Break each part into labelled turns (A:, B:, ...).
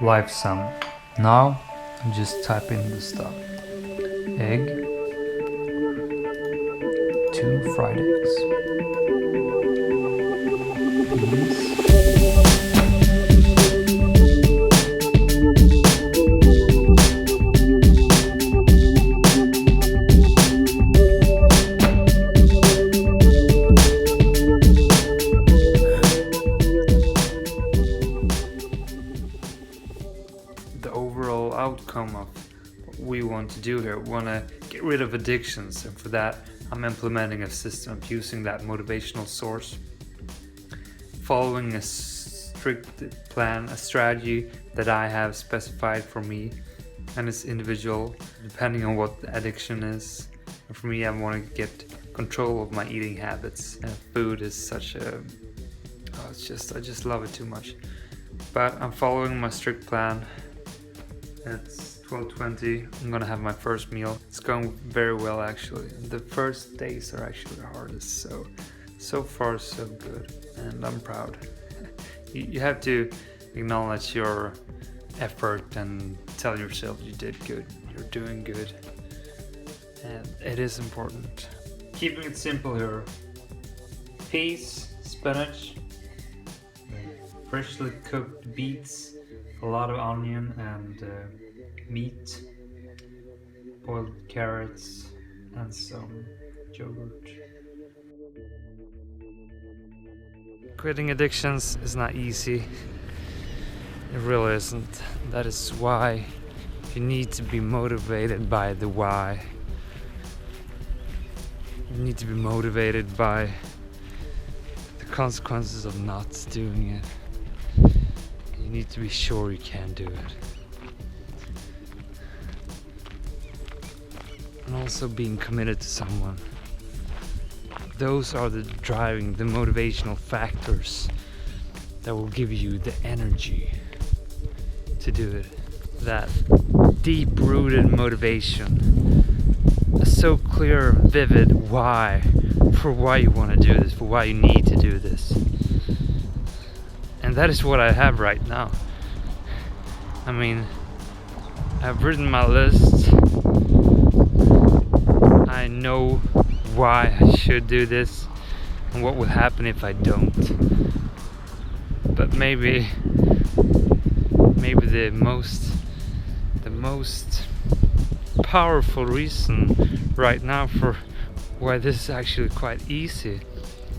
A: Live sum. Now I'm just typing the stuff. Egg, 2 fried eggs, peas, the overall outcome of what we want to do here. We want to get rid of addictions, and for that I'm implementing a system of using that motivational source, following a strict plan, a strategy that I have specified for me, and it's individual depending on what the addiction is. And for me, I want to get control of my eating habits, and food is such a I just love it too much. But I'm following my strict plan. It's 12:20. I'm gonna have my first meal. It's going very well actually. The first days are actually the hardest, so far so good, and I'm proud. You have to acknowledge your effort and tell yourself you did good, you're doing good, and it is important. Keeping it simple here: peas, spinach, freshly cooked beets, a lot of onion and meat, boiled carrots, and some yogurt. Quitting addictions is not easy. It really isn't. That is why you need to be motivated by the why. You need to be motivated by the consequences of not doing it. You need to be sure you can do it. And also being committed to someone. Those are the motivational factors that will give you the energy to do it. That deep-rooted motivation. A so clear, vivid why for why you want to do this, for why you need to do this. And that is what I have right now. I mean, I've written my list. I know why I should do this and what will happen if I don't. But maybe the most powerful reason right now for why this is actually quite easy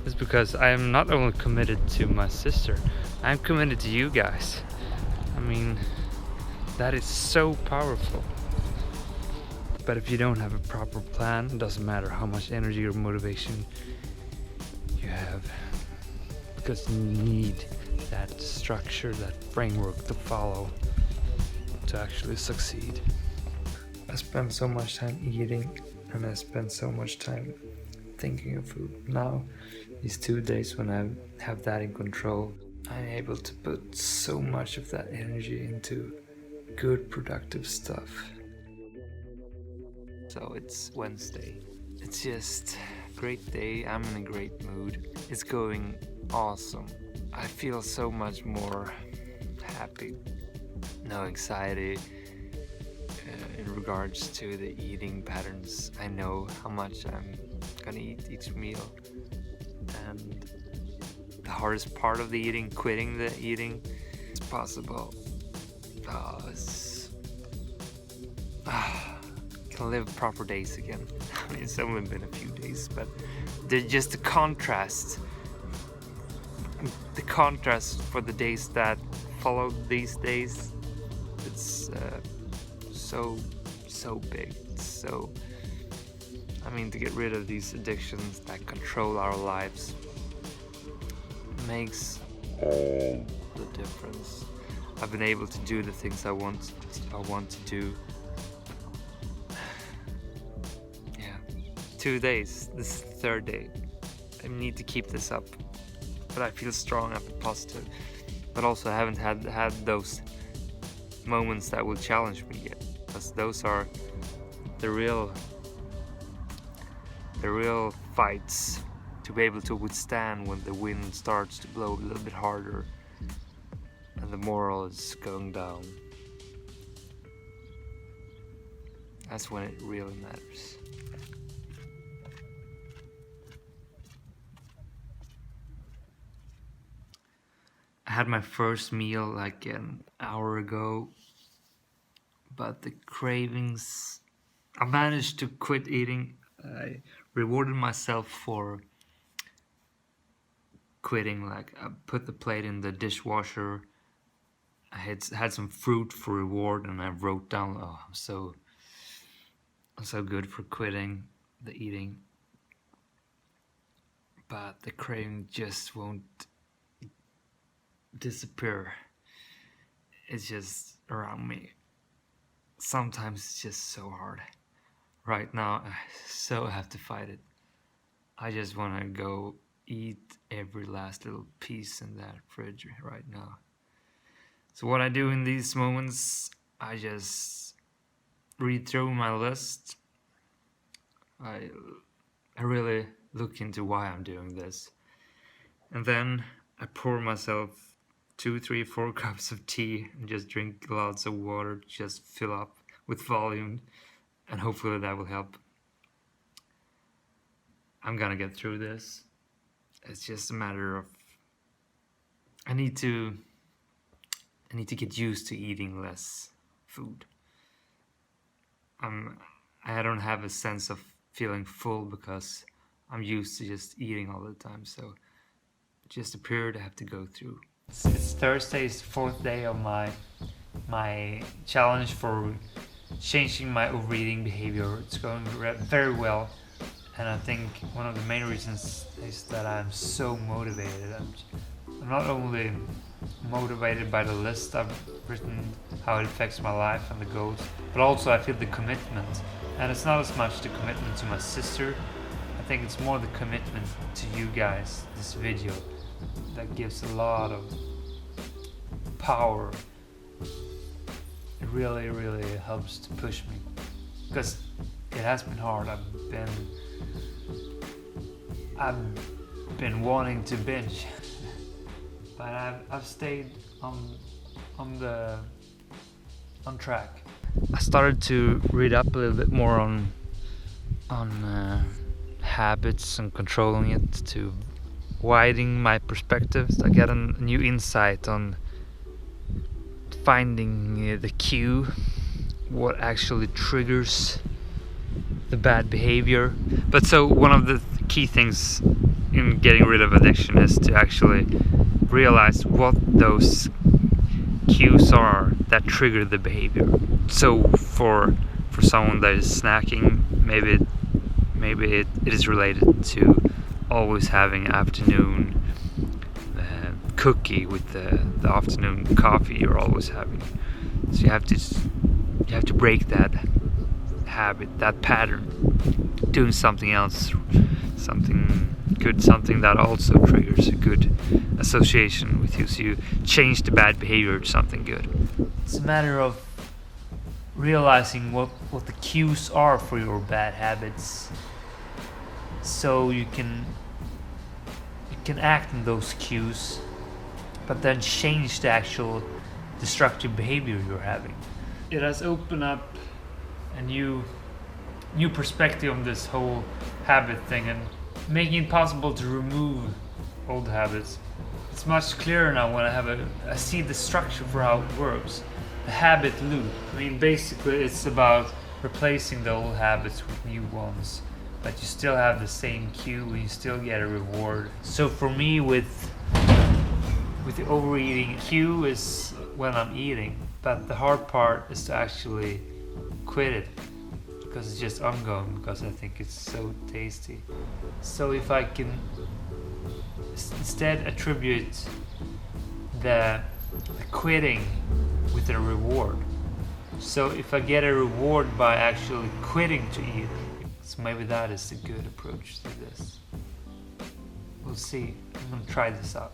A: is because I am not only committed to my sister, I'm committed to you guys. I mean, that is so powerful. But if you don't have a proper plan, it doesn't matter how much energy or motivation you have, because you need that structure, that framework to follow to actually succeed. I spend so much time eating, and I spend so much time thinking of food. Now, these 2 days when I have that in control, I'm able to put so much of that energy into good, productive stuff. So it's Wednesday. It's just a great day. I'm in a great mood. It's going awesome. I feel so much more happy. No anxiety in regards to the eating patterns. I know how much I'm gonna eat each meal. And the hardest part of the eating, quitting the eating, it's possible. Can live proper days again. I mean, it's only been a few days, but just the contrast for the days that followed these days, it's so big. So, I mean, to get rid of these addictions that control our lives makes all the difference. I've been able to do the things I want to do. 2 days. This is the 3rd day. I need to keep this up. But I feel strong, I feel positive. But also I haven't had those moments that will challenge me yet. because those are the real fights, to be able to withstand when the wind starts to blow a little bit harder and the morale is going down. That's when it really matters. I had my first meal like an hour ago, but the cravings, I managed to quit eating. I rewarded myself for quitting. Like, I put the plate in the dishwasher, I had some fruit for reward, and I wrote down, oh, I'm so good for quitting the eating. But the craving just won't disappear. It's just around me. Sometimes it's just so hard. Right now, I so have to fight it. I just want to go eat every last little piece in that fridge right now. So what I do in these moments, I just read through my list. I really look into why I'm doing this. And then I pour myself 2, 3, 4 cups of tea and just drink lots of water, just fill up with volume, and hopefully that will help. I'm gonna get through this. It's just a matter of I need to get used to eating less food. I don't have a sense of feeling full because I'm used to just eating all the time. So just a period I have to go through. It's Thursday, it's the 4th day of my challenge for changing my overeating behavior. It's going very well, and I think one of the main reasons is that I'm so motivated. I'm not only motivated by the list I've written, how it affects my life and the goals, but also I feel the commitment. And it's not as much the commitment to my sister, I think it's more the commitment to you guys, this video, that gives a lot of power. It really, really helps to push me, because it has been hard. I've been wanting to binge, but I've stayed on track. I started to read up a little bit more on habits and controlling it, to widening my perspectives. I get a new insight on finding the cue, what actually triggers the bad behavior. But so one of the key things in getting rid of addiction is to actually realize what those cues are that trigger the behavior. So for someone that is snacking, maybe it is related to always having afternoon cookie with the afternoon coffee you're always having. So you have to break that habit, that pattern, doing something else, something good, something that also triggers a good association with you. So you change the bad behavior to something good. It's a matter of realizing what the cues are for your bad habits, so you can act on those cues, but then change the actual destructive behavior you're having. It has opened up a new perspective on this whole habit thing, and making it possible to remove old habits. It's much clearer now when I see the structure for how it works. The habit loop. I mean, basically it's about replacing the old habits with new ones, but you still have the same cue and you still get a reward. So for me, with the overeating, cue is when I'm eating, but the hard part is to actually quit it, because it's just ongoing, because I think it's so tasty. So if I can instead attribute the quitting with a reward. So if I get a reward by actually quitting to eat, so maybe that is a good approach to this. We'll see. I'm gonna try this out.